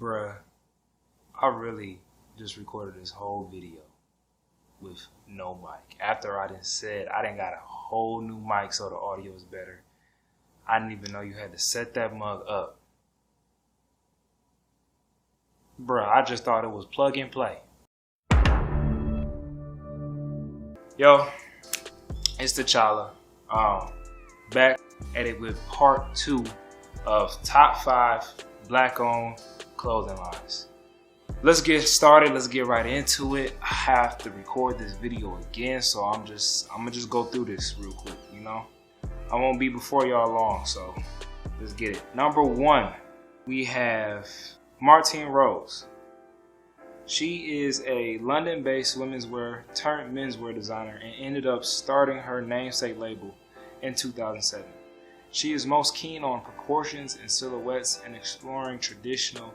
Bruh, I really just recorded this whole video with no mic. After I done got a whole new mic so the audio is better. I didn't even know you had to set that mug up. Bruh, I just thought it was plug and play. Yo, it's T'Challa. Back at it with part 2 of top 5 black-owned clothing lines. Let's get started. Let's get right into it. I have to record this video again, so I'm gonna just go through this real quick. You know, I won't be before y'all long, so let's get it. Number 1, we have Martine Rose. She is a London-based women's wear turned menswear designer and ended up starting her namesake label in 2007. She is most keen on proportions and silhouettes and exploring traditional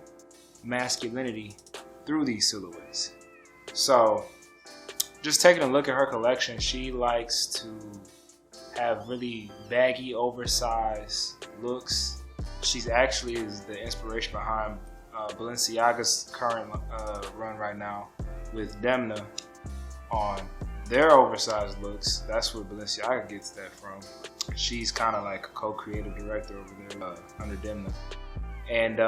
masculinity through these silhouettes. So, just taking a look at her collection, she likes to have really baggy, oversized looks. She's actually is the inspiration behind Balenciaga's current run right now with Demna on their oversized looks. That's where Balenciaga gets that from. She's kind of like a co-creative director over there under Demna. And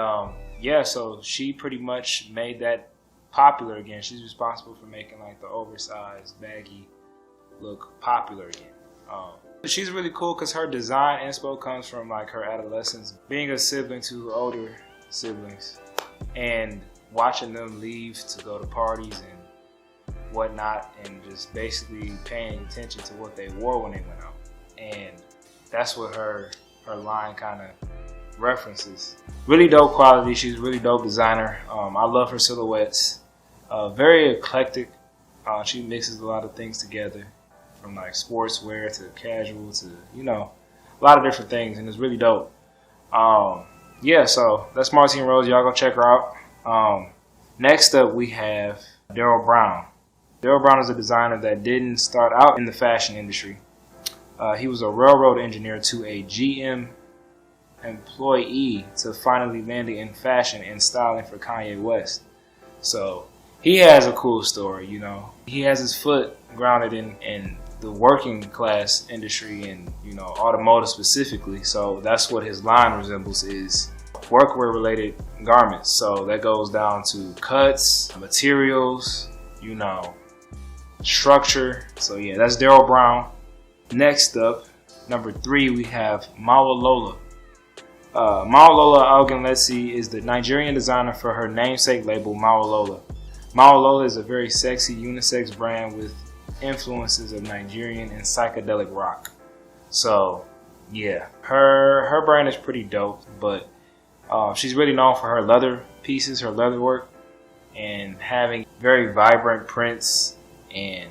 yeah, so she pretty much made that popular again. She's responsible for making like the oversized, baggy look popular again. She's really cool because her design inspo comes from like her adolescence, being a sibling to older siblings and watching them leave to go to parties and whatnot, and just basically paying attention to what they wore when they went out. And that's what her line kind of references. Really dope quality. She's a really dope designer. I love her silhouettes. Very eclectic. She mixes a lot of things together, from like sportswear to casual to, you know, a lot of different things, and it's really dope. Yeah, so that's Martine Rose. Y'all go check her out. Next up, we have Darryl Brown. Darryl Brown is a designer that didn't start out in the fashion industry. He was a railroad engineer to a GM employee to finally landing in fashion and styling for Kanye West. So he has a cool story, you know. He has his foot grounded in the working class industry and, you know, automotive specifically. So that's what his line resembles, is workwear related garments. So that goes down to cuts, materials, you know, structure. So yeah, that's Darryl Brown. Next up, number 3, we have Mowalola. Malola Ogunlesi is the Nigerian designer for her namesake label, Mowalola. Mowalola is a very sexy unisex brand with influences of Nigerian and psychedelic rock. So yeah, her brand is pretty dope, but she's really known for her leather pieces, her leather work, and having very vibrant prints and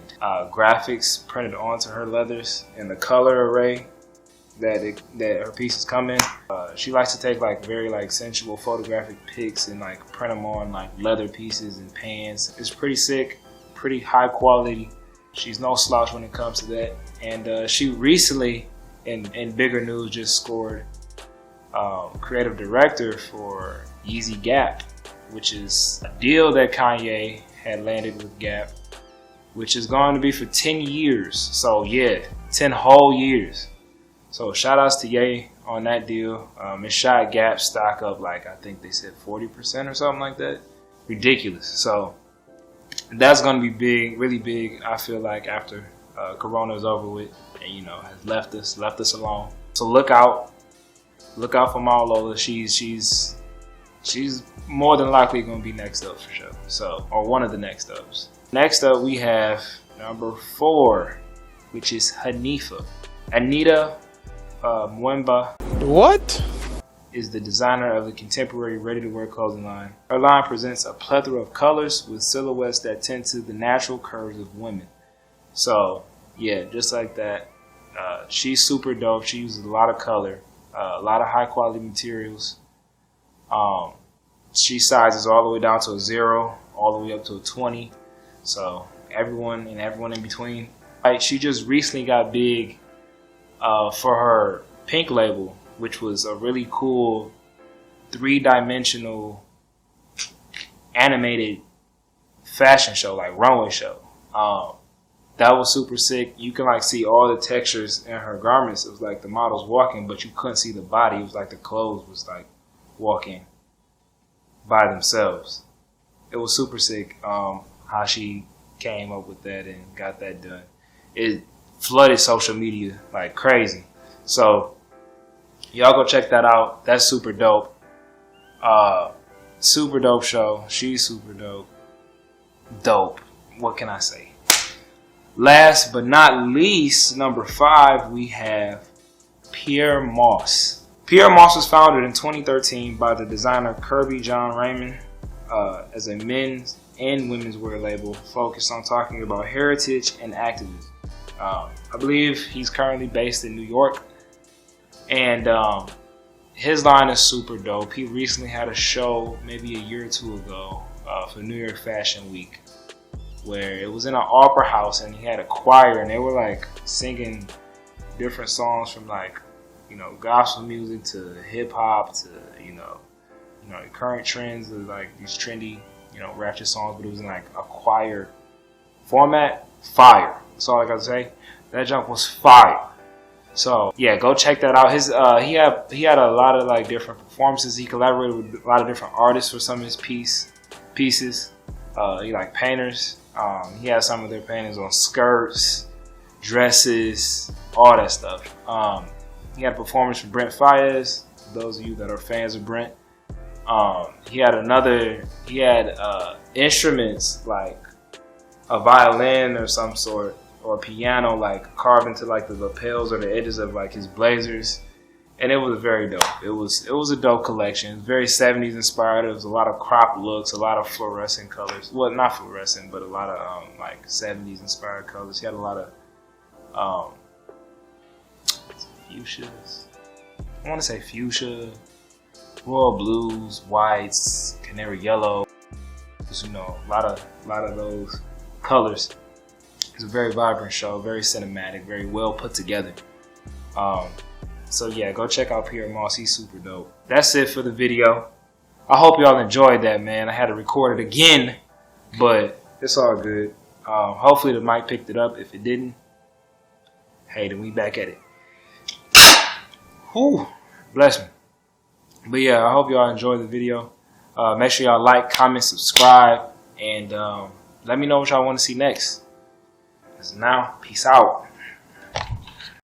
graphics printed onto her leathers, and the color array that her pieces come in. She likes to take like very like sensual photographic pics and like print them on like leather pieces and pants. It's pretty sick, pretty high quality. She's no slouch when it comes to that. And she recently, in bigger news, just scored creative director for Yeezy Gap, which is a deal that Kanye had landed with Gap, which is going to be for 10 years. So yeah, 10 whole years. So shout outs to Ye on that deal. It shot Gap stock up like, I think they said 40% or something like that. Ridiculous. So that's going to be big, really big, I feel like, after Corona is over with and, you know, has left us alone. So look out for Malola. She's more than likely going to be next up for sure. So, or one of the next ups. Next up, we have number 4, which is Hanifah. Anita Mwemba. What? Is the designer of the contemporary ready-to-wear clothing line. Her line presents a plethora of colors with silhouettes that tend to the natural curves of women. So yeah, just like that. She's super dope. She uses a lot of color, a lot of high-quality materials. She sizes all the way down to a 0, all the way up to a 20. So everyone in between. Right, she just recently got big for her Pink label, which was a really cool 3-dimensional animated fashion show, like runway show. That was super sick. You can like see all the textures in her garments. It was like the models walking, but you couldn't see the body. It was like the clothes was like walking by themselves. It was super sick how she came up with that and got that done. It flooded social media like crazy. So y'all go check that out. That's super dope. Super dope show. She's super dope. Dope. What can I say? Last but not least, number 5, we have Pyer Moss. Pyer Moss was founded in 2013 by the designer Kirby John Raymond as a men's and women's wear label focused on talking about heritage and activism. I believe he's currently based in New York, and his line is super dope. He recently had a show maybe a year or two ago for New York Fashion Week, where it was in an opera house and he had a choir and they were like singing different songs from like, you know, gospel music to hip hop to, you know, current trends of like these trendy, you know, ratchet songs, but it was in like a choir format. Fire. That's all I got to say. That junk was fire. So yeah, go check that out. His he had a lot of like different performances. He collaborated with a lot of different artists for some of his pieces. He like painters. He had some of their paintings on skirts, dresses, all that stuff. He had a performance from Brent Faiyaz, for those of you that are fans of Brent. He had instruments like a violin or some sort, or a piano like carved into like the lapels or the edges of like his blazers. And it was very dope. It was a dope collection. Very 70s inspired. It was a lot of crop looks, a lot of fluorescent colors. Well, not fluorescent, but a lot of like 70s inspired colors. He had a lot of fuchsias. I want to say fuchsia, royal blues, whites, canary yellow. You know, a lot of those colors. It's a very vibrant show, very cinematic, very well put together. So yeah, go check out Pyer Moss. He's super dope. That's it for the video. I hope y'all enjoyed that, man. I had to record it again, but it's all good. Hopefully the mic picked it up. If it didn't, hey, then we back at it. Whew, bless me. But yeah, I hope y'all enjoyed the video. Make sure y'all like, comment, subscribe, and let me know what y'all want to see next. As of now, peace out.